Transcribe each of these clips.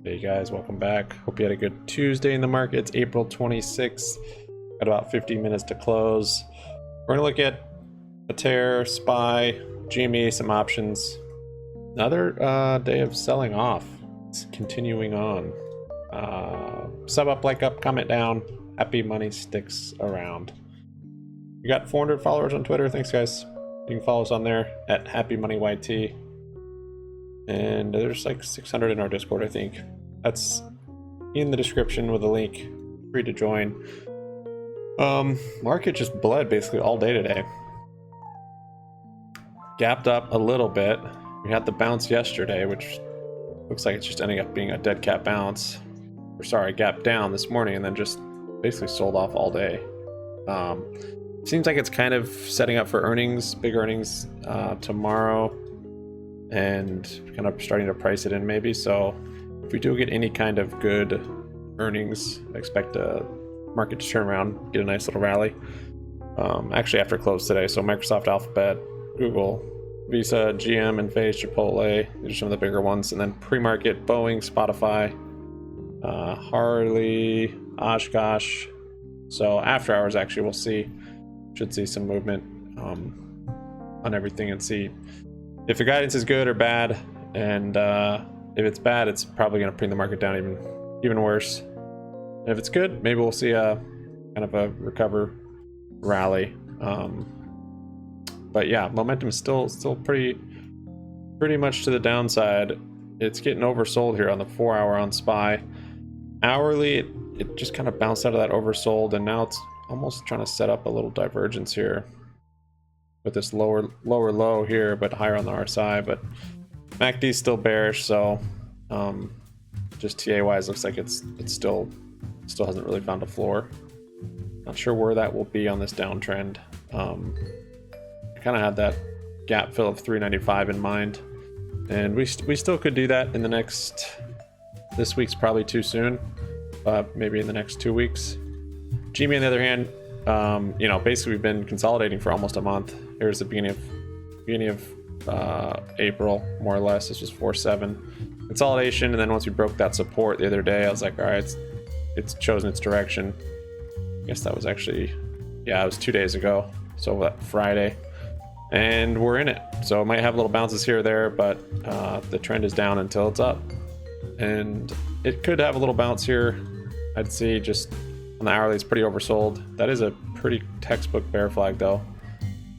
Hey guys, welcome back. Hope you had a good Tuesday in the market. It's April 26th. Got about 15 minutes to close. We're gonna look at ATER, SPY, GME, some options. Another day of selling off. It's continuing on. Sub up, like up, comment down. Happy money sticks around. We got 400 followers on Twitter. Thanks guys. You can follow us on there at HappyMoneyYT. And there's like 600 in our Discord, I think. That's in the description with a link. Free to join. Market just bled basically all day today. Gapped up a little bit. We had the bounce yesterday, which looks like it's just ending up being a dead cat bounce. Or sorry, gap down this morning and then just basically sold off all day. Seems like it's kind of setting up for earnings, big earnings tomorrow. And kind of starting to price it in maybe. So if we do get any kind of good earnings, I expect the market to turn around, get a nice little rally. Actually after close today, so Microsoft, Alphabet, Google, Visa, GM, and Phase, Chipotle, these are some of the bigger ones. And then pre-market, Boeing, Spotify, Harley, Oshkosh. So after hours actually should see some movement on everything and see if the guidance is good or bad, and if it's bad, it's probably going to bring the market down even worse. And if it's good, maybe we'll see a kind of a recover rally. But yeah, momentum is still pretty much to the downside. It's getting oversold here on the 4-hour on SPY. Hourly, it just kind of bounced out of that oversold, and now it's almost trying to set up a little divergence here with this lower low here, but higher on the RSI. But MACD is still bearish, so just TA wise looks like it's still hasn't really found a floor. Not sure where that will be on this downtrend. I kind of had that gap fill of 395 in mind, and we still could do that in the next. This week's probably too soon, but maybe in the next 2 weeks. GME on the other hand, basically we've been consolidating for almost a month. Here's the beginning of April, more or less. This was 4.7 consolidation, and then once we broke that support the other day, I was like, all right, it's chosen its direction. I guess that was actually, yeah, it was 2 days ago, so that Friday, and we're in it. So it might have little bounces here or there, but the trend is down until it's up, and it could have a little bounce here. I'd see just on the hourly, it's pretty oversold. That is a pretty textbook bear flag though.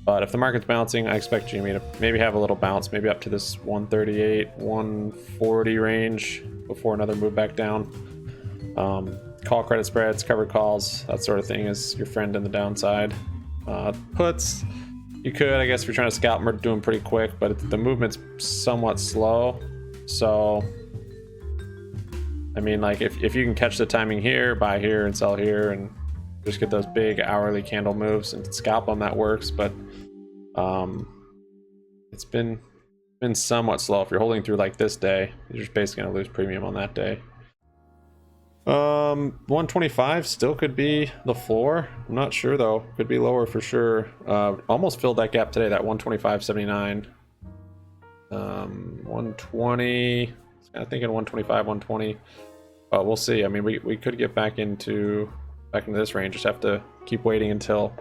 But if the market's bouncing, I expect GME to maybe have a little bounce, maybe up to this 138, 140 range before another move back down. Call credit spreads, covered calls, that sort of thing is your friend in the downside. Puts, you could, I guess if you're trying to scalp them, are doing pretty quick, but the movement's somewhat slow. So I mean, like if you can catch the timing here, buy here and sell here and just get those big hourly candle moves and scalp them, that works. But it's been somewhat slow. If you're holding through like this day, you're just basically gonna lose premium on that day. 125 still could be the floor. I'm not sure though. Could be lower for sure. Almost filled that gap today, that 125.79. 120. I'm thinking 125, 120, but we'll see. I mean, we could get back into this range. Just have to keep waiting until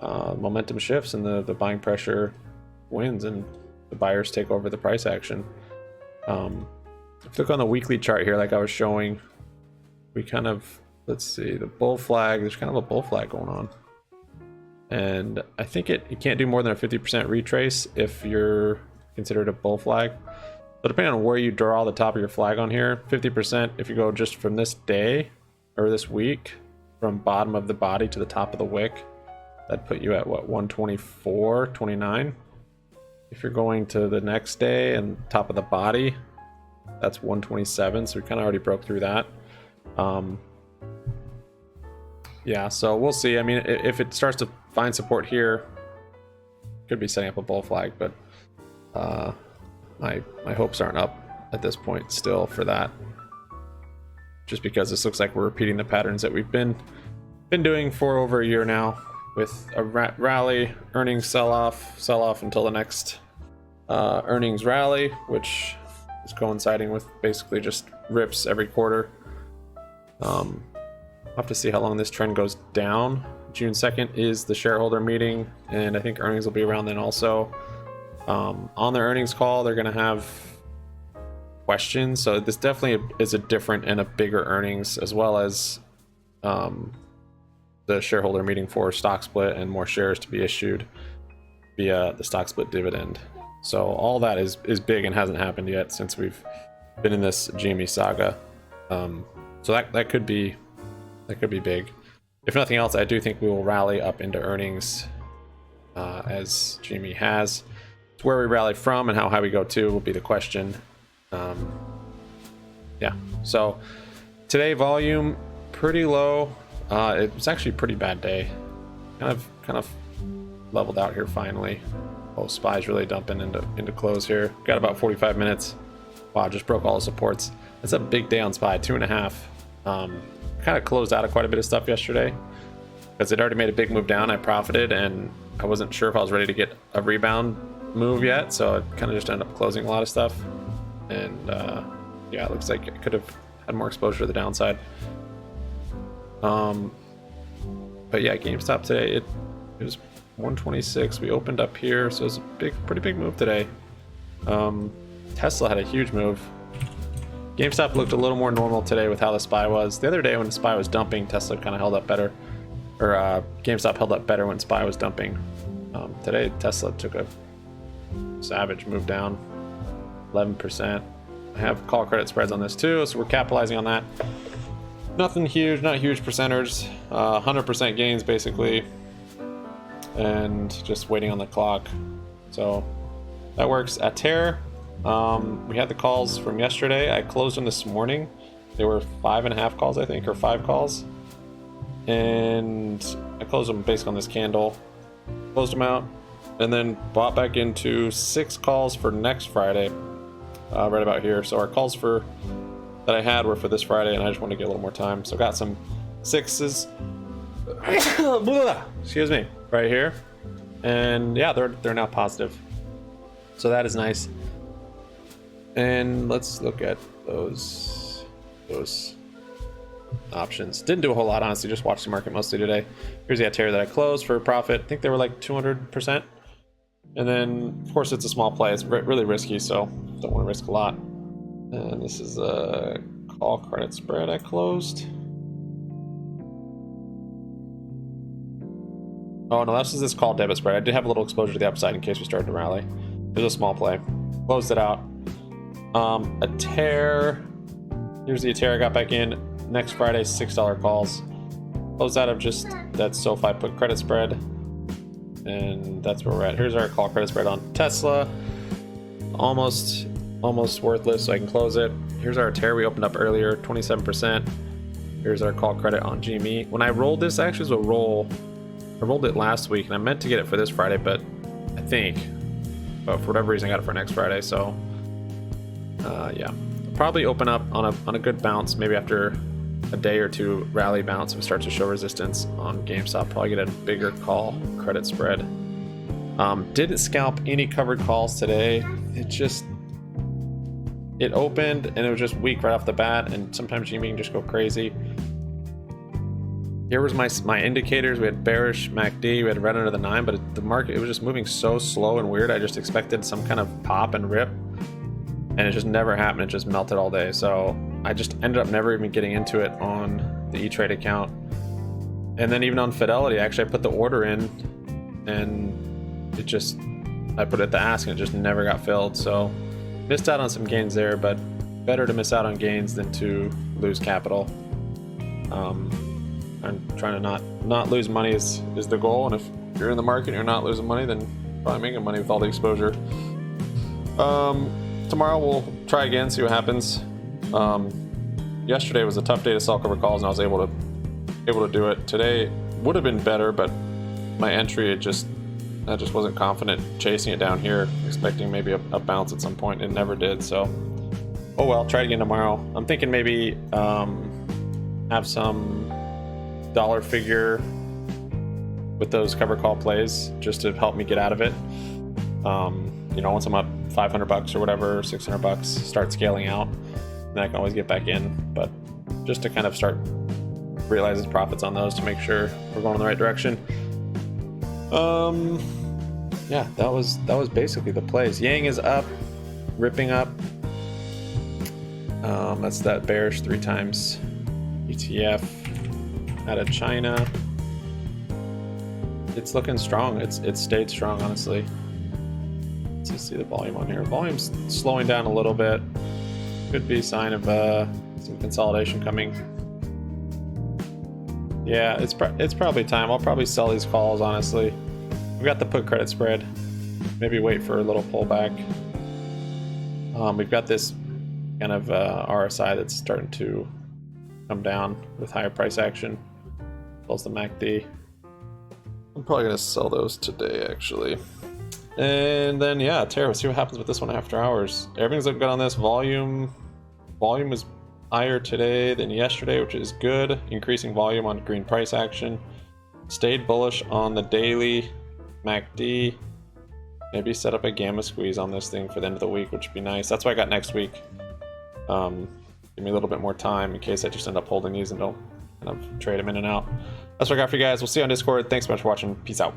momentum shifts and the buying pressure wins and the buyers take over the price action. If you look on the weekly chart here, like I was showing, we kind of, let's see, the bull flag, there's kind of a bull flag going on. And I think it can't do more than a 50% retrace if you're considered a bull flag. So depending on where you draw the top of your flag on here, 50% if you go just from this day or this week, from bottom of the body to the top of the wick, that'd put you at what, 124.29. If you're going to the next day and top of the body, that's 127. So we kind of already broke through that. Yeah, so we'll see. I mean, if it starts to find support here, could be setting up a bull flag, but my hopes aren't up at this point still for that, just because this looks like we're repeating the patterns that we've been doing for over a year now, with a rally, earnings, sell off until the next earnings rally, which is coinciding with basically just rips every quarter. I'll have to see how long this trend goes down. June 2nd is the shareholder meeting, and I think earnings will be around then also. On their earnings call, they're going to have questions, so this definitely is a different and a bigger earnings, as well as the shareholder meeting for stock split and more shares to be issued via the stock split dividend. So all that is big and hasn't happened yet since we've been in this GME saga. So that could be big. If nothing else, I do think we will rally up into earnings as GME has. It's where we rally from and how high we go to will be the question. Yeah, so today volume pretty low. It was actually a pretty bad day. Kind of leveled out here finally. Oh, SPY's really dumping into close here. Got about 45 minutes. Wow, just broke all the supports. It's a big day on SPY, 2.5. Kind of closed out of quite a bit of stuff yesterday because it already made a big move down. I profited and I wasn't sure if I was ready to get a rebound move yet, so I kind of just ended up closing a lot of stuff. And yeah, it looks like I could have had more exposure to the downside. But yeah, GameStop today, it was 126. We opened up here, so it was a pretty big move today. Tesla had a huge move. GameStop looked a little more normal today with how the SPY was. The other day when the SPY was dumping, Tesla kind of held up better, or GameStop held up better when SPY was dumping. Today Tesla took a savage move down, 11%. I have call credit spreads on this too, so we're capitalizing on that. Nothing huge, not huge percenters, 100% gains basically, and just waiting on the clock. So that works. ATER, we had the calls from yesterday. I closed them this morning. They were 5.5 calls, I think, or 5 calls, and I closed them based on this candle. Closed them out, and then bought back into 6 calls for next Friday, right about here. So our calls that I had were for this Friday, and I just wanted to get a little more time. So got some 6s, excuse me, right here, and yeah, they're now positive. So that is nice. And let's look at those options. Didn't do a whole lot, honestly. Just watched the market mostly today. Here's the ATER that I closed for a profit. I think they were like 200%. And then, of course, it's a small play. It's really risky, so don't want to risk a lot. And this is a call credit spread I closed. Oh no, this is this call debit spread. I did have a little exposure to the upside in case we started to rally. It was a small play. Closed it out. ATER. Here's the ATER I got back in. Next Friday, $6 calls. Closed out of just that SoFi put credit spread. And that's where we're at. Here's our call credit spread on Tesla. Almost worthless, so I can close it. Here's our ATER we opened up earlier, 27%. Here's our call credit on GME. When I rolled this, actually was a roll. I rolled it last week, and I meant to get it for this Friday, but for whatever reason, I got it for next Friday. So, yeah, probably open up on a good bounce, maybe after a day or two rally bounce. If it starts to show resistance on GameStop, probably get a bigger call credit spread. Didn't scalp any covered calls today. It opened and it was just weak right off the bat, and sometimes GME can just go crazy. Here was my indicators. We had bearish MACD, we had red under the 9, but the market, it was just moving so slow and weird. I just expected some kind of pop and rip, and it just never happened. It just melted all day. So I just ended up never even getting into it on the E-Trade account. And then even on Fidelity, actually I put the order in, and I put it at the ask, and it just never got filled. So missed out on some gains there, but better to miss out on gains than to lose capital. I'm trying to not lose money is the goal, and if you're in the market and you're not losing money, then probably making money with all the exposure. Tomorrow we'll try again, see what happens. Yesterday was a tough day to sell cover calls, and I was able to do it. Today would have been better, but my entry, I just wasn't confident chasing it down here, expecting maybe a bounce at some point. It never did, so oh well, try it again tomorrow. I'm thinking maybe have some dollar figure with those cover call plays just to help me get out of it. you know, once I'm up 500 bucks or whatever, 600 bucks, start scaling out, then I can always get back in. But just to kind of start realizing profits on those to make sure we're going in the right direction. Yeah, that was basically the plays. Yang is up, ripping up. That's that bearish 3 times ETF out of China. It's looking strong. It's stayed strong, honestly. Let's just see the volume on here. Volume's slowing down a little bit. Could be a sign of some consolidation coming. Yeah, it's probably time. I'll probably sell these calls, honestly. We've got the put credit spread. Maybe wait for a little pullback. We've got this kind of RSI that's starting to come down with higher price action. Plus the MACD. I'm probably gonna sell those today, actually. And then yeah, ATER. We'll see what happens with this one after hours. Everything's looking good on this. Volume was higher today than yesterday, which is good. Increasing volume on green price action. Stayed bullish on the daily MACD. Maybe set up a gamma squeeze on this thing for the end of the week, which would be nice. That's what I got next week. Give me a little bit more time in case I just end up holding these and don't kind of trade them in and out. That's what I got for you guys. We'll see you on Discord. Thanks so much for watching. Peace out.